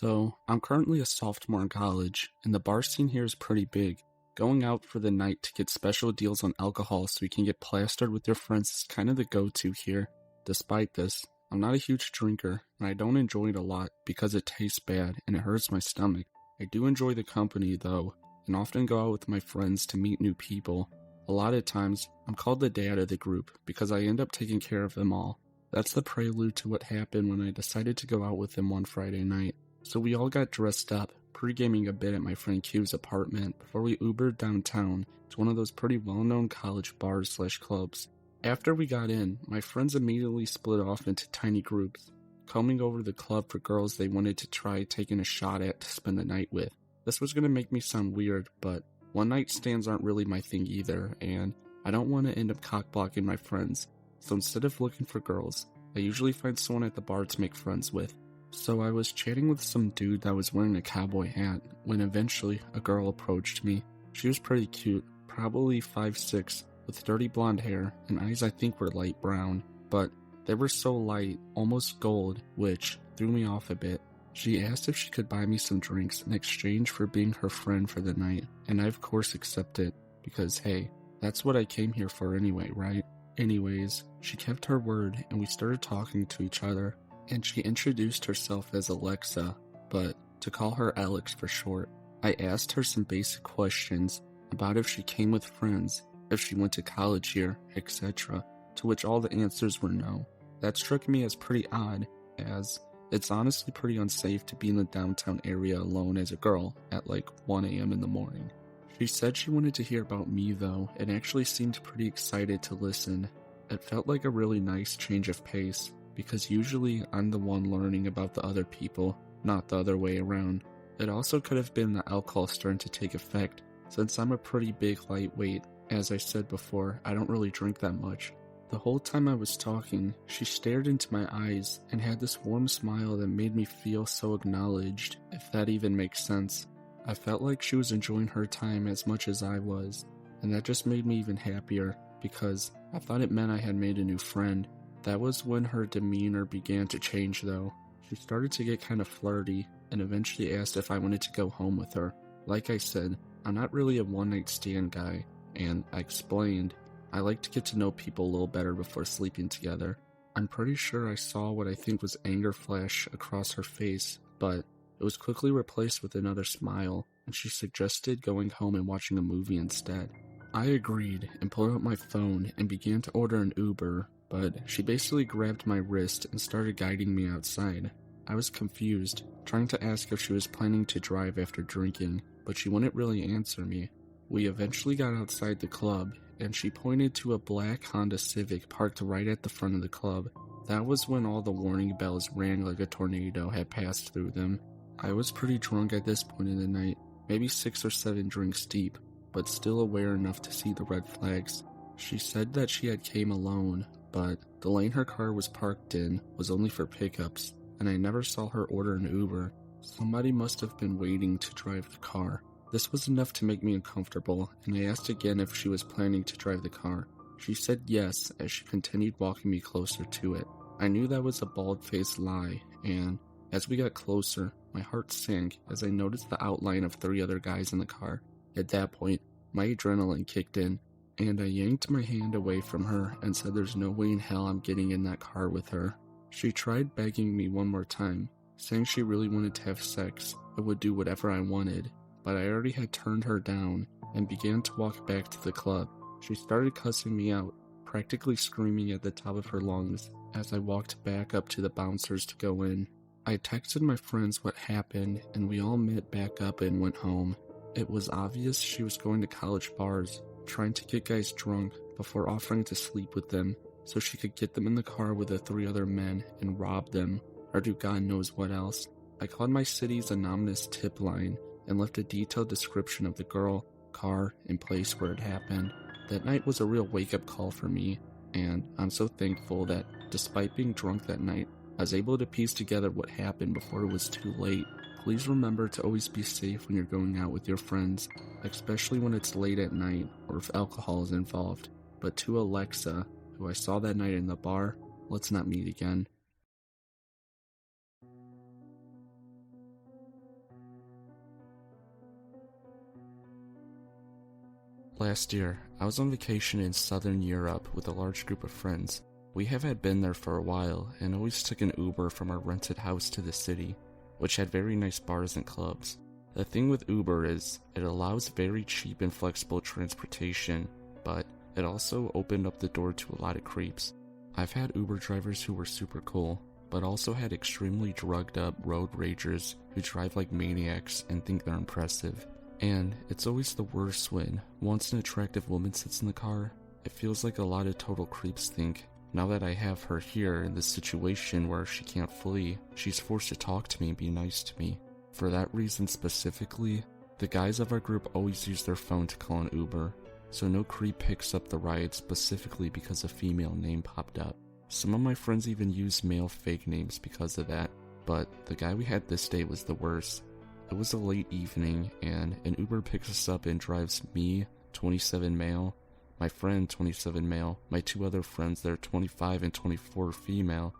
So, I'm currently a sophomore in college, and the bar scene here is pretty big. Going out for the night to get special deals on alcohol so you can get plastered with your friends is kind of the go-to here. Despite this, I'm not a huge drinker, and I don't enjoy it a lot because it tastes bad and it hurts my stomach. I do enjoy the company though, and often go out with my friends to meet new people. A lot of times, I'm called the dad of the group because I end up taking care of them all. That's the prelude to what happened when I decided to go out with them one Friday night. So we all got dressed up, pre-gaming a bit at my friend Q's apartment before we Ubered downtown to one of those pretty well-known college bars/clubs. After we got in, my friends immediately split off into tiny groups, combing over the club for girls they wanted to try taking a shot at to spend the night with. This was going to make me sound weird, but one-night stands aren't really my thing either, and I don't want to end up cock-blocking my friends, so instead of looking for girls, I usually find someone at the bar to make friends with. So I was chatting with some dude that was wearing a cowboy hat when eventually a girl approached me. She was pretty cute, probably 5'6", with dirty blonde hair and eyes I think were light brown, but they were so light, almost gold, which threw me off a bit. She asked if she could buy me some drinks in exchange for being her friend for the night, and I of course accepted, because hey, that's what I came here for anyway, right? Anyways, she kept her word and we started talking to each other. And she introduced herself as Alexa, but to call her Alex for short. I asked her some basic questions about if she came with friends, if she went to college here, etc., to which all the answers were no. That struck me as pretty odd, as it's honestly pretty unsafe to be in the downtown area alone as a girl at like 1 a.m. in the morning. She said she wanted to hear about me though, and actually seemed pretty excited to listen. It felt like a really nice change of pace, because usually I'm the one learning about the other people, not the other way around. It also could have been the alcohol starting to take effect, since I'm a pretty big lightweight. As I said before, I don't really drink that much. The whole time I was talking, she stared into my eyes and had this warm smile that made me feel so acknowledged, if that even makes sense. I felt like she was enjoying her time as much as I was, and that just made me even happier, because I thought it meant I had made a new friend. That was when her demeanor began to change though. She started to get kind of flirty, and eventually asked if I wanted to go home with her. Like I said, I'm not really a one-night stand guy, and I explained, I like to get to know people a little better before sleeping together. I'm pretty sure I saw what I think was anger flash across her face, but it was quickly replaced with another smile, and she suggested going home and watching a movie instead. I agreed and pulled out my phone and began to order an Uber, but she basically grabbed my wrist and started guiding me outside. I was confused, trying to ask if she was planning to drive after drinking, but she wouldn't really answer me. We eventually got outside the club, and she pointed to a black Honda Civic parked right at the front of the club. That was when all the warning bells rang like a tornado had passed through them. I was pretty drunk at this point in the night, maybe 6 or 7 drinks deep, but still aware enough to see the red flags. She said that she had came alone, but the lane her car was parked in was only for pickups, and I never saw her order an Uber. Somebody must have been waiting to drive the car. This was enough to make me uncomfortable, and I asked again if she was planning to drive the car. She said yes as she continued walking me closer to it. I knew that was a bald-faced lie, and as we got closer, my heart sank as I noticed the outline of 3 other guys in the car. At that point, my adrenaline kicked in, and I yanked my hand away from her and said there's no way in hell I'm getting in that car with her. She tried begging me one more time, saying she really wanted to have sex and would do whatever I wanted, but I already had turned her down and began to walk back to the club. She started cussing me out, practically screaming at the top of her lungs as I walked back up to the bouncers to go in. I texted my friends what happened and we all met back up and went home. It was obvious she was going to college bars, trying to get guys drunk before offering to sleep with them so she could get them in the car with the 3 other men and rob them, or do God knows what else. I called my city's anonymous tip line and left a detailed description of the girl, car, and place where it happened. That night was a real wake-up call for me, and I'm so thankful that despite being drunk that night, I was able to piece together what happened before it was too late. Please remember to always be safe when you're going out with your friends, especially when it's late at night or if alcohol is involved. But to Alexa, who I saw that night in the bar, let's not meet again. Last year, I was on vacation in southern Europe with a large group of friends. We had been there for a while and always took an Uber from our rented house to the city, which had very nice bars and clubs. The thing with Uber is, it allows very cheap and flexible transportation, but it also opened up the door to a lot of creeps. I've had Uber drivers who were super cool, but also had extremely drugged up road ragers who drive like maniacs and think they're impressive. And it's always the worst when, once an attractive woman sits in the car, it feels like a lot of total creeps think, now that I have her here in this situation where she can't flee, she's forced to talk to me and be nice to me. For that reason specifically, the guys of our group always use their phone to call an Uber, so no creep picks up the ride specifically because a female name popped up. Some of my friends even use male fake names because of that, but the guy we had this day was the worst. It was a late evening, and an Uber picks us up and drives me, 27 male, my friend, 27 male, my two other friends, they're 25 and 24 female,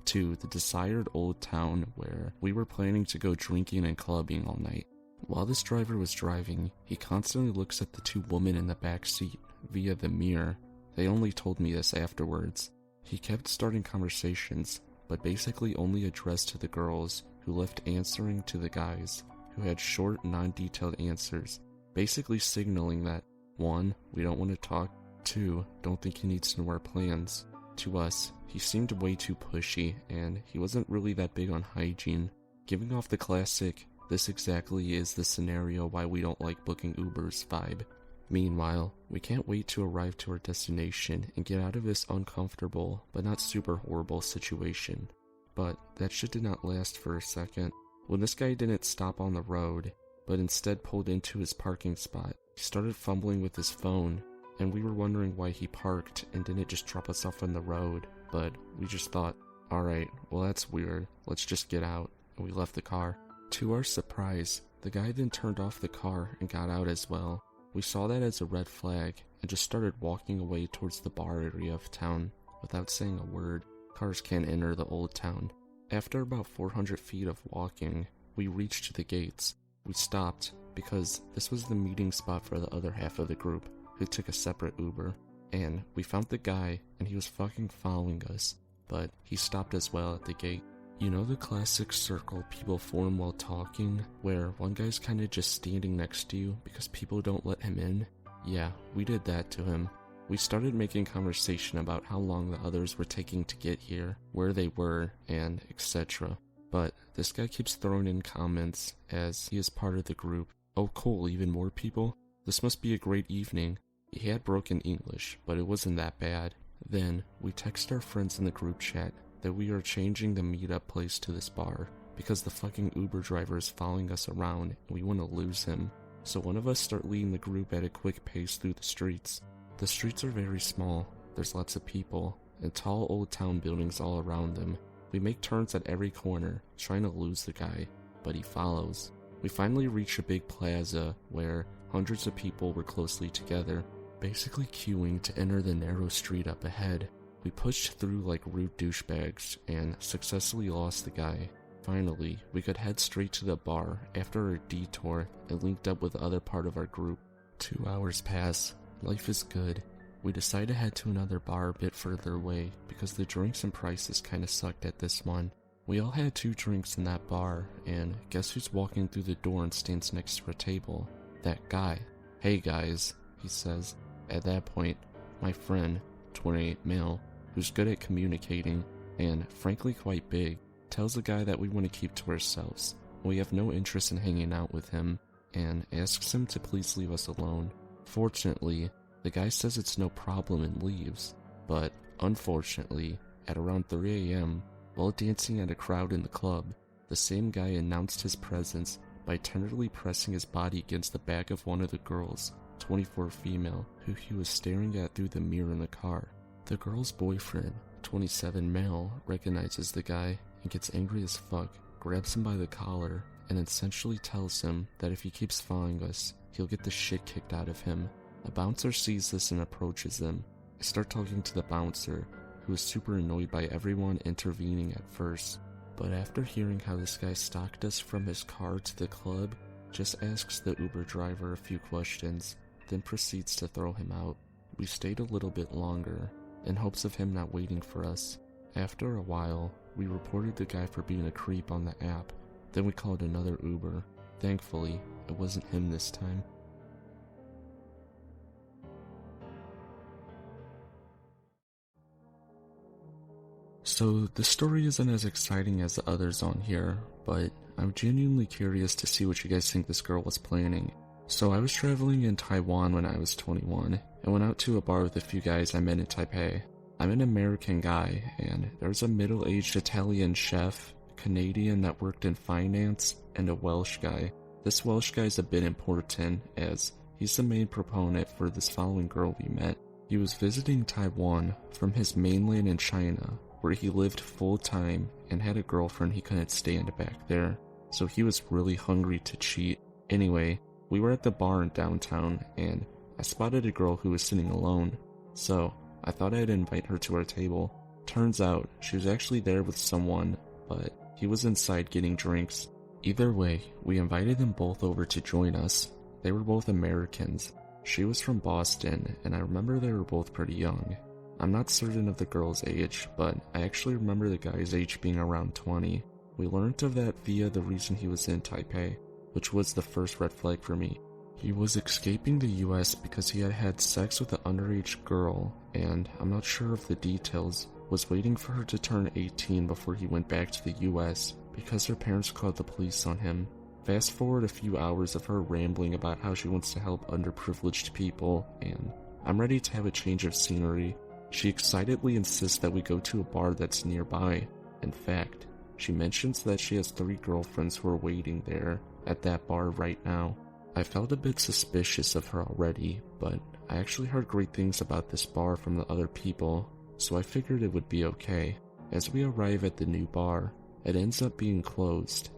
to the desired old town where we were planning to go drinking and clubbing all night. While this driver was driving, he constantly looks at the two women in the back seat via the mirror. They only told me this afterwards. He kept starting conversations, but basically only addressed to the girls, who left answering to the guys, who had short, non-detailed answers, basically signaling that 1. We don't want to talk, 2. Don't think he needs to know our plans. To us, he seemed way too pushy, and he wasn't really that big on hygiene, giving off the classic, this exactly is the scenario why we don't like booking Ubers vibe. Meanwhile, we can't wait to arrive to our destination and get out of this uncomfortable, but not super horrible situation. But that shit did not last for a second. When this guy didn't stop on the road, but instead pulled into his parking spot, he started fumbling with his phone, and we were wondering why he parked and didn't just drop us off on the road, but we just thought, alright, well that's weird, let's just get out, and we left the car. To our surprise, the guy then turned off the car and got out as well. We saw that as a red flag, and just started walking away towards the bar area of town, without saying a word. Cars can't enter the old town. After about 400 feet of walking, we reached the gates. We stopped, because this was the meeting spot for the other half of the group, who took a separate Uber. And we found the guy, and he was fucking following us, but he stopped as well at the gate. You know the classic circle people form while talking, where one guy's kinda just standing next to you because people don't let him in? Yeah, we did that to him. We started making conversation about how long the others were taking to get here, where they were, and etc. But this guy keeps throwing in comments as he is part of the group. Oh cool, even more people? This must be a great evening. He had broken English, but it wasn't that bad. Then, we text our friends in the group chat that we are changing the meetup place to this bar, because the fucking Uber driver is following us around and we want to lose him. So one of us start leading the group at a quick pace through the streets. The streets are very small, there's lots of people, and tall old town buildings all around them. We make turns at every corner, trying to lose the guy, but he follows. We finally reach a big plaza where hundreds of people were closely together, basically queuing to enter the narrow street up ahead. We pushed through like rude douchebags and successfully lost the guy. Finally, we could head straight to the bar after a detour and linked up with the other part of our group. 2 hours pass. Life is good. We decide to head to another bar a bit further away because the drinks and prices kinda sucked at this one. We all had 2 drinks in that bar, and guess who's walking through the door and stands next to a table? That guy. Hey guys, he says. At that point, my friend, 28 male, who's good at communicating, and frankly quite big, tells the guy that we want to keep to ourselves. We have no interest in hanging out with him, and asks him to please leave us alone. Fortunately, the guy says it's no problem and leaves, but unfortunately, at around 3 a.m., while dancing at a crowd in the club, the same guy announced his presence by tenderly pressing his body against the back of one of the girls, 24 female, who he was staring at through the mirror in the car. The girl's boyfriend, 27 male, recognizes the guy and gets angry as fuck, grabs him by the collar, and essentially tells him that if he keeps following us, he'll get the shit kicked out of him. A bouncer sees this and approaches them. I start talking to the bouncer, who is super annoyed by everyone intervening at first, but after hearing how this guy stalked us from his car to the club, just asks the Uber driver a few questions. then proceeds to throw him out. We stayed a little bit longer, in hopes of him not waiting for us. After a while, we reported the guy for being a creep on the app, then we called another Uber. Thankfully, it wasn't him this time. So, the story isn't as exciting as the others on here, but I'm genuinely curious to see what you guys think this girl was planning. So I was traveling in Taiwan when I was 21, and went out to a bar with a few guys I met in Taipei. I'm an American guy, and there was a middle-aged Italian chef, Canadian that worked in finance, and a Welsh guy. This Welsh guy's a bit important, as he's the main proponent for this following girl we met. He was visiting Taiwan from his mainland in China, where he lived full-time and had a girlfriend he couldn't stand back there, so he was really hungry to cheat. Anyway, we were at the bar in downtown, and I spotted a girl who was sitting alone, so I thought I'd invite her to our table. Turns out, she was actually there with someone, but he was inside getting drinks. Either way, we invited them both over to join us. They were both Americans. She was from Boston, and I remember they were both pretty young. I'm not certain of the girl's age, but I actually remember the guy's age being around 20. We learned of that via the reason he was in Taipei, which was the first red flag for me. He was escaping the US because he had had sex with an underage girl, and I'm not sure of the details, was waiting for her to turn 18 before he went back to the US because her parents called the police on him. Fast forward a few hours of her rambling about how she wants to help underprivileged people, and I'm ready to have a change of scenery. She excitedly insists that we go to a bar that's nearby. In fact, she mentions that she has 3 girlfriends who are waiting there at that bar right now. I felt a bit suspicious of her already, but I actually heard great things about this bar from the other people, so I figured it would be okay. As we arrive at the new bar, it ends up being closed.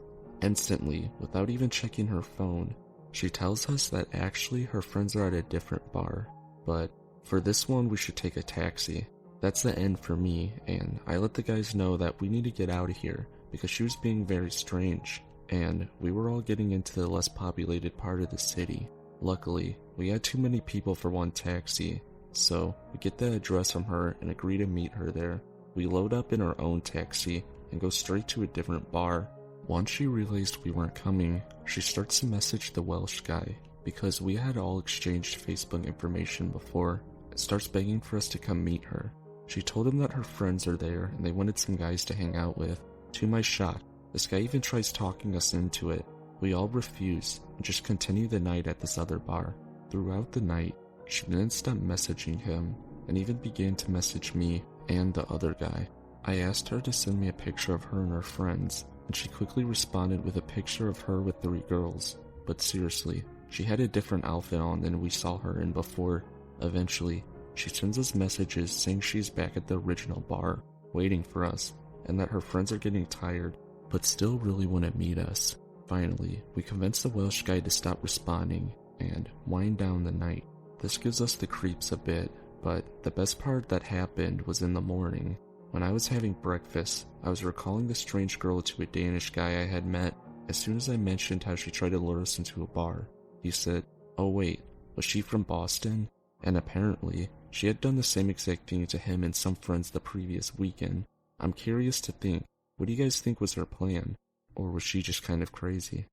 Instantly, without even checking her phone, she tells us that actually her friends are at a different bar, but for this one we should take a taxi. That's the end for me, and I let the guys know that we need to get out of here because she was being very strange, and we were all getting into the less populated part of the city. Luckily, we had too many people for one taxi, so we get the address from her and agree to meet her there. We load up in our own taxi and go straight to a different bar. Once she realized we weren't coming, she starts to message the Welsh guy, because we had all exchanged Facebook information before, and starts begging for us to come meet her. She told him that her friends are there and they wanted some guys to hang out with. To my shock, this guy even tries talking us into it. We all refuse and just continue the night at this other bar. Throughout the night, she didn't stop messaging him and even began to message me and the other guy. I asked her to send me a picture of her and her friends, and she quickly responded with a picture of her with 3 girls. But seriously, she had a different outfit on than we saw her in before. Eventually, she sends us messages saying she's back at the original bar, waiting for us, and that her friends are getting tired, but still really want to meet us. Finally, we convince the Welsh guy to stop responding, and wind down the night. This gives us the creeps a bit, but the best part that happened was in the morning. When I was having breakfast, I was recalling the strange girl to a Danish guy I had met. As soon as I mentioned how she tried to lure us into a bar, he said, "Oh wait, was she from Boston?" And apparently, she had done the same exact thing to him and some friends the previous weekend. I'm curious to think, what do you guys think was her plan? Or was she just kind of crazy?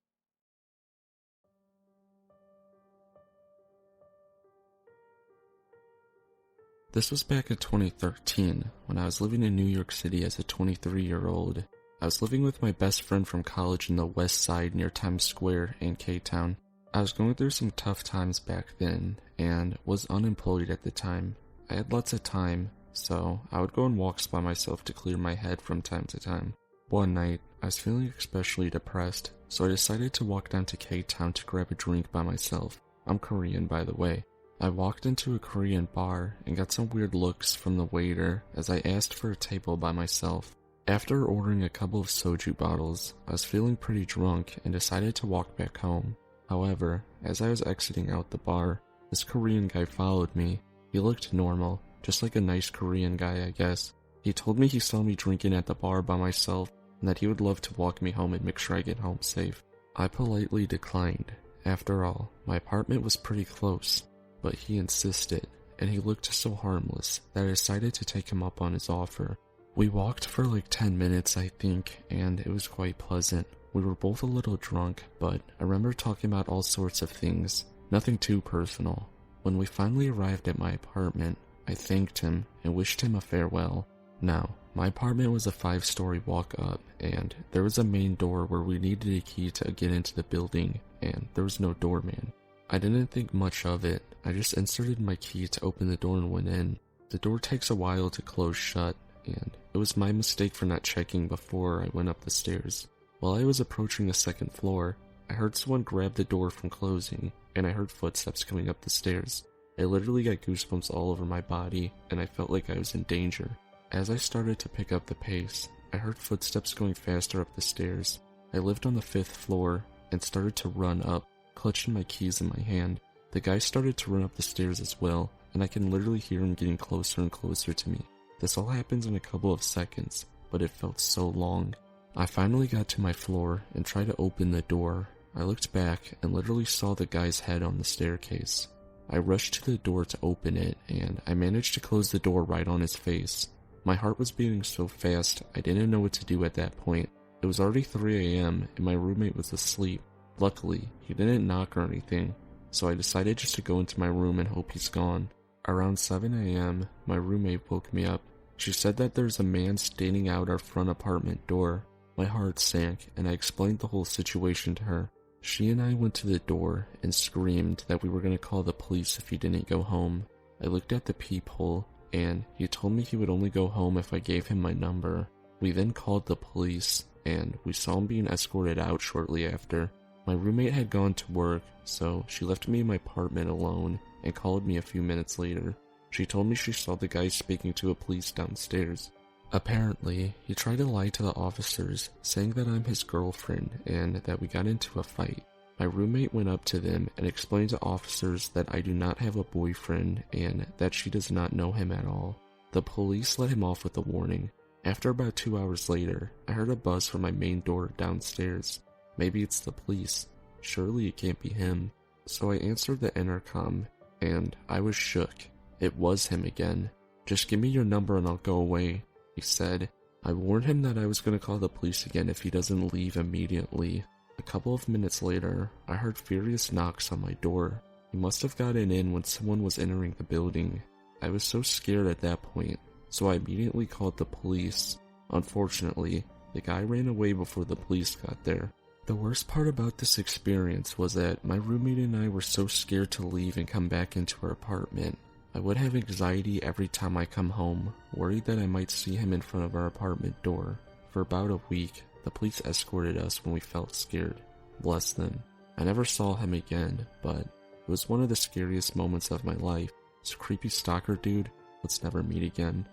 This was back in 2013, when I was living in New York City as a 23-year-old. I was living with my best friend from college in the west side near Times Square in K-Town. I was going through some tough times back then, and was unemployed at the time. I had lots of time, so I would go on walks by myself to clear my head from time to time. One night, I was feeling especially depressed, so I decided to walk down to K-Town to grab a drink by myself. I'm Korean, by the way. I walked into a Korean bar and got some weird looks from the waiter as I asked for a table by myself. After ordering a couple of soju bottles, I was feeling pretty drunk and decided to walk back home. However, as I was exiting out the bar, this Korean guy followed me. He looked normal, just like a nice Korean guy, I guess. He told me he saw me drinking at the bar by myself and that he would love to walk me home and make sure I get home safe. I politely declined. After all, my apartment was pretty close. but he insisted, and he looked so harmless that I decided to take him up on his offer. We walked for like 10 minutes, I think, and it was quite pleasant. We were both a little drunk, but I remember talking about all sorts of things, nothing too personal. When we finally arrived at my apartment, I thanked him and wished him a farewell. Now, my apartment was a 5-story walk up, and there was a main door where we needed a key to get into the building, and there was no doorman. I didn't think much of it. I just inserted my key to open the door and went in. The door takes a while to close shut, and it was my mistake for not checking before I went up the stairs. While I was approaching the second floor, I heard someone grab the door from closing, and I heard footsteps coming up the stairs. I literally got goosebumps all over my body, and I felt like I was in danger. As I started to pick up the pace, I heard footsteps going faster up the stairs. I lived on the 5th floor, and started to run up, clutching my keys in my hand. The guy started to run up the stairs as well, and I can literally hear him getting closer and closer to me. This all happens in a couple of seconds, but it felt so long. I finally got to my floor and tried to open the door. I looked back and literally saw the guy's head on the staircase. I rushed to the door to open it, and I managed to close the door right on his face. My heart was beating so fast, I didn't know what to do at that point. It was already 3 a.m. and my roommate was asleep. Luckily, he didn't knock or anything, so I decided just to go into my room and hope he's gone. Around 7 a.m., my roommate woke me up. She said that there's a man standing out our front apartment door. My heart sank, and I explained the whole situation to her. She and I went to the door and screamed that we were going to call the police if he didn't go home. I looked at the peephole, and he told me he would only go home if I gave him my number. We then called the police, and we saw him being escorted out shortly after. My roommate had gone to work, so she left me in my apartment alone and called me a few minutes later. She told me she saw the guy speaking to a police downstairs. Apparently, he tried to lie to the officers, saying that I'm his girlfriend and that we got into a fight. My roommate went up to them and explained to officers that I do not have a boyfriend and that she does not know him at all. The police let him off with a warning. After about 2 hours later, I heard a buzz from my main door downstairs. Maybe it's the police. Surely it can't be him. So I answered the intercom, and I was shook. It was him again. "Just give me your number and I'll go away," he said. I warned him that I was going to call the police again if he doesn't leave immediately. A couple of minutes later, I heard furious knocks on my door. He must have gotten in when someone was entering the building. I was so scared at that point, so I immediately called the police. Unfortunately, the guy ran away before the police got there. The worst part about this experience was that my roommate and I were so scared to leave and come back into our apartment. I would have anxiety every time I come home, worried that I might see him in front of our apartment door. For about a week, the police escorted us when we felt scared. Bless them. I never saw him again, but it was one of the scariest moments of my life. This creepy stalker dude, let's never meet again.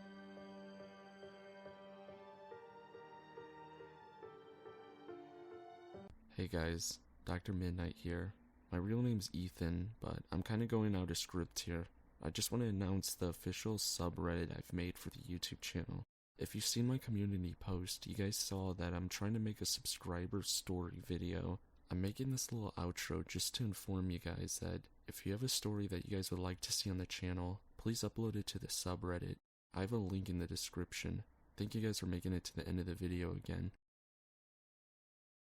Hey guys, Dr. Midnight here. My real name's Ethan, but I'm kinda going out of script here. I just want to announce the official subreddit I've made for the YouTube channel. If you've seen my community post, you guys saw that I'm trying to make a subscriber story video. I'm making this little outro just to inform you guys that if you have a story that you guys would like to see on the channel, please upload it to the subreddit. I have a link in the description. Thank you guys for making it to the end of the video again.